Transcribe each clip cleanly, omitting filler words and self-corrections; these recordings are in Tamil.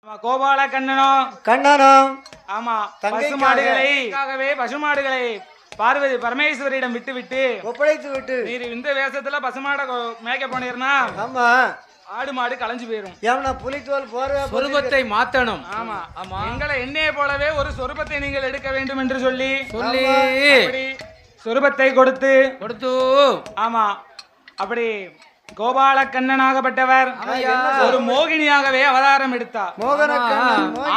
கோபால கண்ணனோ ஆமா பசுமாடுகளை பார்வதி பரமேஸ்வரியிடம் விட்டு ஒப்படைத்து விட்டு நீர் இந்த வேஷத்துல பசுமாட மேய்க்க போனீர்னா ஆமா ஆடு மாடு களைஞ்சு போயிரும். ஏன்னா புலித்தோல் போற சொருபத்தை மாத்தணும். ஆமா ஆமா எங்களை எண்ணெயை போலவே ஒரு சொருபத்தை நீங்கள் எடுக்க வேண்டும் என்று சொல்லி சொருபத்தை கொடுத்து ஆமா அப்படி கோபால கண்ணனாகப்பட்டவர் ஒரு மோகினியாகவே அவதாரம் எடுத்தார்.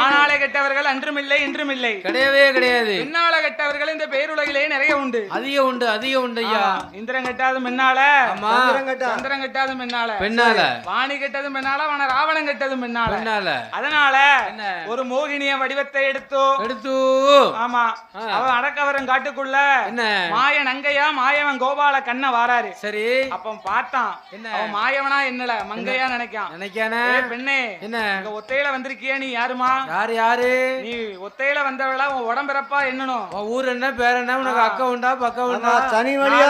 ஆனாலே கெட்டவர்கள் அன்றுமில்லை இன்றுமில்லை, கிடையவே கிடையாது. பின்னால கெட்டவர்கள் இந்த பேருலகிலே நிறைய உண்டு, அதிகம் உண்டு ஐயா. இந்திரன் கெட்டாதும் பின்னால, சந்திரன் கெட்டாதும் பின்னால, வாணி கெட்டதும் பின்னால, ராவணன் கெட்டதும் பின்னால. அதனால ஒரு மோகினிய வடிவத்தை எடுத்து ஆமா அவன் அடக்கவரன் காட்டுக்குள்ள மாய நங்கையா மாயவன் கோபால கண்ண வாராரு. சரி அப்ப பார்த்தான் அவன் மாயவனா என்னல மங்கையா நினைக்கானே. பெண்ணே என்ன ஒத்தையில வந்திருக்கிய நீ யாருமா? யாரு நீ ஒத்தையில வந்தவளா உன் உடம்பிறப்பா என்னணும்? ஊர் என்ன பேர் என்ன? உனக்கு அக்கா உண்டா பக்கா உண்டா? தனி வழியா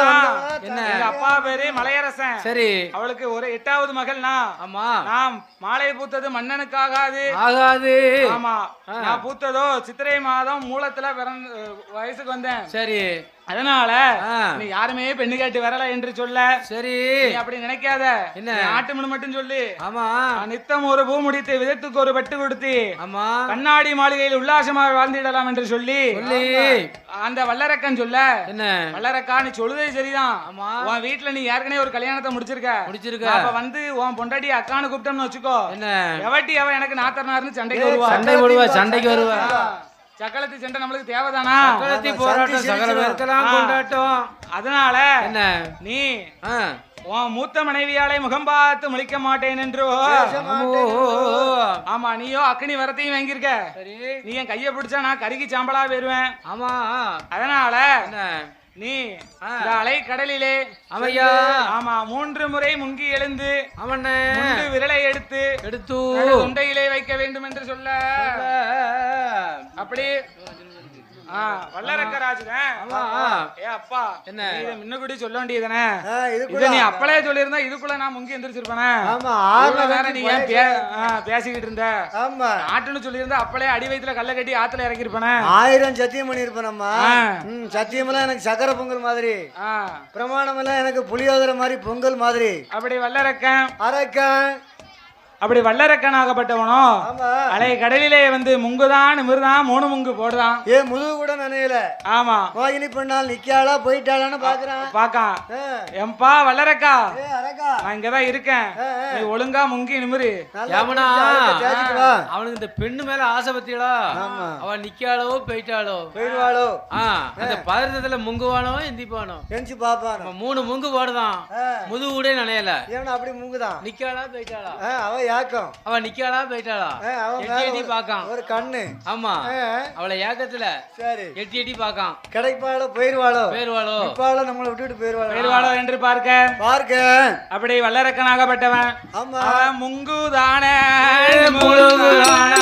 என்ன? எங்க அப்பா பேரு மலையரசன். சரி அவளுக்கு ஒரு 8வது மகள்னா. ஆமா நாம் மாலை பூத்தது மன்னனுக்கு ஆகாது. ஆமா நான் பூத்ததோ சித்திரை மாதம் மூலத்துல வயசுக்கு வந்தேன். சரி அதனால நீ யாருமே பெண்ணு கேட்டு வரல என்று சொல்ல. சரி அப்படி நினைக்காத, என்ன ஆட்டுமனு மட்டும் சொல்லு. ஆமா நித்தம் ஒரு பூ முடித்து விதத்துக்கு ஒரு பட்டு கொடுத்து ஆமா கண்ணாடி மாளிகையில் உல்லாசமாக வாழ்ந்திடலாம் என்று சொல்லி அந்த வல்லரக்கன் சொல்ல. என்ன வல்லரக்கா நீ சொல்லுதே சரிதான். உன் வீட்டுல நீ ஏற்கனவே ஒரு கல்யாணத்தை முடிச்சிருக்க. அப்ப வந்து உன் பொண்டாட்டி அக்கானு கூப்பிட்டோம்னு வச்சுக்கோ, எவட்டி அவ எனக்கு நாத்தனார்னு சண்டைக்கு வருவா. சக்கலத்தி சண்டை நம்மளுக்கு தேவைதானா? சக்கலத்தி போராட்டம் சகல பேருக்கெல்லாம் கொண்டாட்டம். அதனால என்ன நீ உன் மூத்த மனைவியாலே முகம் பார்த்து முழிக்க மாட்டேன் என்று. ஆமா நீயோ அக்னி வரத்தையும் வாங்கியிருக்க. நீ என் கைய பிடிச்சா நான் கருகி சாம்பலா போயிருவேன். ஆமா அதனால நீ அலை கடலிலே அவையா ஆமா 3 முறை முங்கி எழுந்து அவன் விரலை எடுத்து தொண்டையிலே வைக்க வேண்டும் என்று சொல்ல. அப்படி வல்லரக்கராஜன் அப்பா என்ன முன்னக்கூடி சொல்ல வேண்டியதானே? நீ அப்பளே சொல்லியிருந்தா இதுக்குள்ள நான் முங்கி எந்திரிச்சிருப்பேனே. நீ ஏன் பேசிக்கிட்டு இருந்த? ஆட்டுன்னு சொல்லியிருந்தா அப்பளே அடி வயிற்றுல கல்ல கட்டி ஆத்துல இறக்கிருப்பேனே. 1000 சத்தியம் பண்ணிருப்பேனம்மா. சத்தியம் எல்லாம் எனக்கு சக்கரை பொங்கல் மாதிரி, பிரமாணம் எல்லாம் எனக்கு புளியோதரை மாதிரி பொங்கல் மாதிரி. அப்படி வல்லரக்கன் அப்படி வல்லரக்கனாகப்பட்டவனோ அலை கடலிலே வந்து முங்குதான் நிமிர்தான் 3 முங்கு போடுதான். முதுகு கூட நனையல. ஆமா மோகினி பெண்ணால் நிக்காளா போயிட்டாளான்னு பாக்கான். எம்பா வல்லரக்கா நான் இங்கதான் இருக்கேன், நீ ஒழுங்கா முங்கி நிமிரு. அவனுக்கு இந்த பெண்ணு மேல ஆசை பத்தியடா. அவன் நிக்காளோ போயிடுவாளோ அந்த பதற்றத்துல முங்குவானோ எந்திப்பானோ எஞ்சி பாப்பான். 3 முங்கு போடுதான், முதுகு கூட நனையல. அப்படி முங்குதான். நிக்காளா போயிட்டாளா? அவ நிக்காளா போயிட்டாளா? எட்டி பாக்கான் ஒரு கண்ணு. ஆமா அவளை ஏக்கத்துல எட்டி பாக்கான். கிடைப்பாளோ போயிருவாளோ நம்மளை விட்டுட்டு போயிருவாளோ என்று பார்க்க அப்படி வல்லரக்கனாகப்பட்டவன் அவன் முங்குதானே முழுகுதானா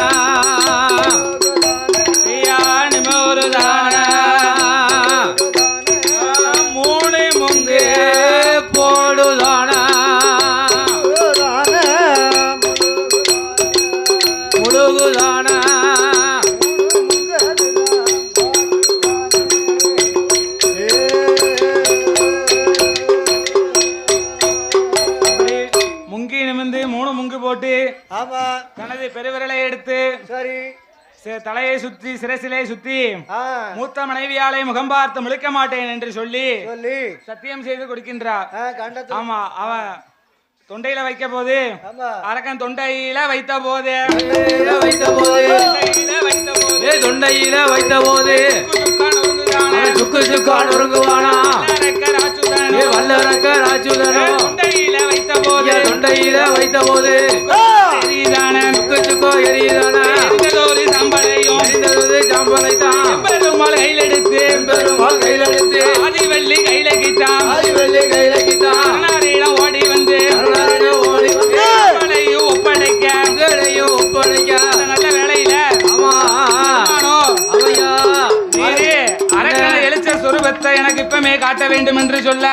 நிமிருதானா 3 முங்கு போடுதானா தனது பெருவிரலை எடுத்து தலையை சுத்தி சிரசிலே சுத்தி மூத்த மனைவியாலை முகம் பார்த்து முழிக்க மாட்டேன் என்று சொல்லி சத்தியம் செய்து கொடுக்கின்றார். ஆமா அவன் தொண்டையில வைக்க போது அரக்கன் தொண்டையில வைத்த போது உறங்குவானா தொண்டையில வைத்த போது பெருமாள் கையில் எடுத்து ஆதி வெள்ளி கையில கிட்டான் ஓடி வந்து ஒப்படைக்க நல்ல வேலையில அரக்கனை எழுச்ச சொரூபத்தை எனக்கு இப்பமே காட்ட வேண்டும் என்று சொல்ல.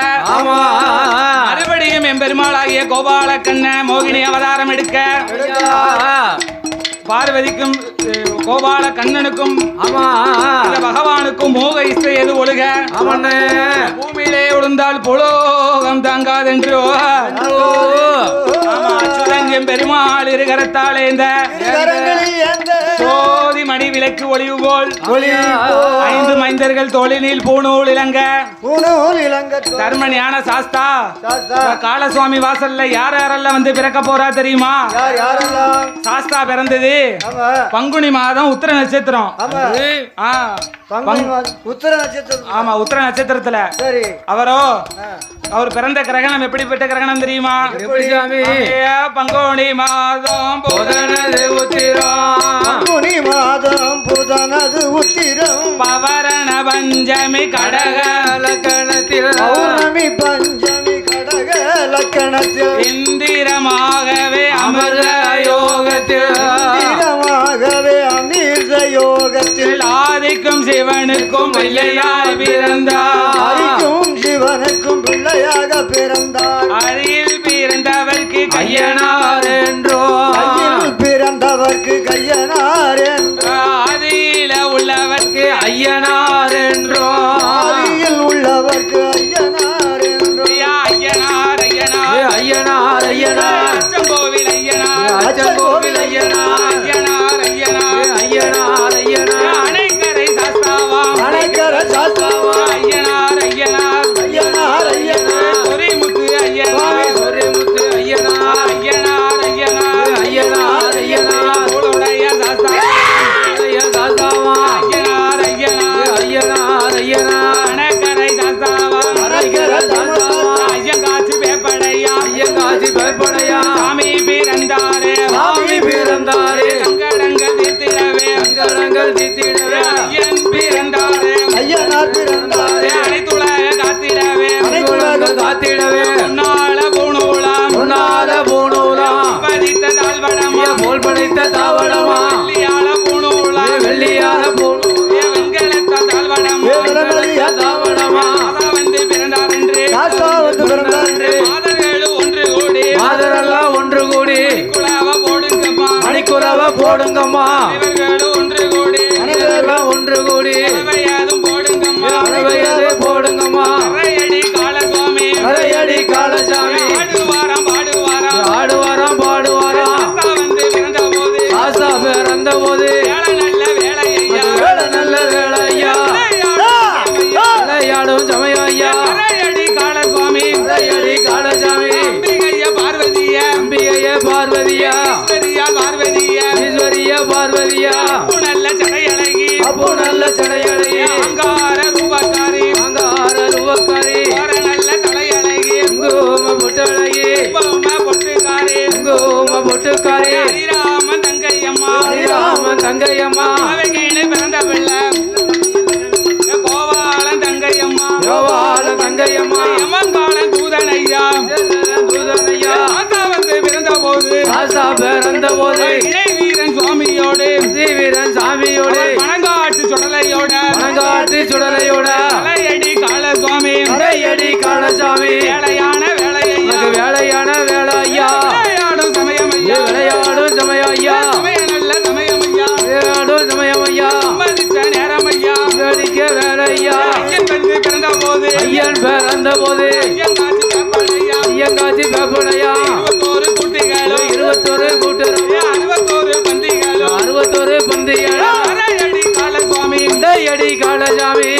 மறுபடியும் என் பெருமாளாகிய கோபால கண்ண மோகினி அவதாரம் எடுக்க பார்வதிக்கும் கோபால கண்ணனுக்கும் ஆமா இந்த பகவானுக்கும் மோக இசை எது ஒழுக ஆமாண்ணே பூமியிலே விழுந்தால் புலோகம் தாங்காதென்று ஆமா அச்சுதங்கம் பெருமாள் இருகரத்தாலே இந்த சோதி மணி விளக்கு ஒளிவு போல் 5 மைந்தர்கள் தொழிலில் பூணூல் இலங்க தர்ம ஞான சாஸ்தா காலசுவாமி வாசல்ல யாரெல்லாம் வந்து பிறக்க போறா தெரியுமா? சாஸ்தா பிறந்தது பங்குனி மாதம் உத்திர நட்சத்திரம். ஆமா உத்திர நட்சத்திரத்துல அவர் பிறந்த கிரகணம் எப்படிப்பட்ட கிரகணம் தெரியுமா? பங்குனி மாதம் புதனது உத்திரம் பவரண பஞ்சமி கடக லக்கணத்தில் இந்திரமாகவே அமர்ந்த யோகத்தில் ஆதிக்கும் சிவனுக்கும் பிள்ளையாய் பிறந்தார் அருகில் பிறந்தவர்க்கு கையனார் என்றோ ஆதியில உள்ளவர்க்கு ஐயனார் என்றோ ஐயனார் அச்சங்கோவில் ஐயனார் அணைக்கரை சாஸ்தாவா ஐயனார் சொரிமுத்து ஐயனார் உடைய சாஸ்தாவா ஐயனார் அணைக்கரை சாஸ்தாவா ஐயங்காட்சி பேப்படையா சாமி பிறந்தாரே சங்கடங்கள் தீர்த்திடவே ஐயன் பிறந்தாரே அனைத்துலக காத்திடவே உன்னால பூணூலாம் பதித்த தாழ்வடமா வெள்ளியால பூணூலா வெண்கலத்த தாழ்வடமா வந்து பிறந்தார் என்று மாதரெல்லாம் ஒன்று கூடி மணிக்குலவ போடுங்கம்மா ஒன்று கூடி போடுங்கம்மா அரையடி காலசாமி ஆடுவாராம் ஆசா பிறந்த போது நல்ல வேலையா விளையாடும் சமயம் ஐயா அரையடி காலசாமி அம்பிகைய பார்வதியா ஈஸ்வரியா அப்போ நல்ல சடையழகி அங்கார ரூபக்காரி நல்ல தலையழகி குங்கும பொட்டுக்காரி ஹரிராமன் தங்கையம்மா அவைகீழே பிறந்த பிள்ளை கோவாலன் தங்கையம்மா யமங்காலன் தூதனையா ஆசா பிறந்த போது இணை வீரன் சாமியோடு பனங்காட்டு சுடலையோட அலையடி காலசாமி வேலையான வேலையா விளையாடும் சமயம் ஐயா நல்ல சமயம் ஐயா மதிச்ச நேரம் ஐயா வேடிக்க வேலையா ஐயன் பிறந்த போது ஐயங்காட்சி பேப்படையா 21 குட்டிகளும் 21 கூட்டுறவு 61 பந்திகளும் அரையடி காலசாமி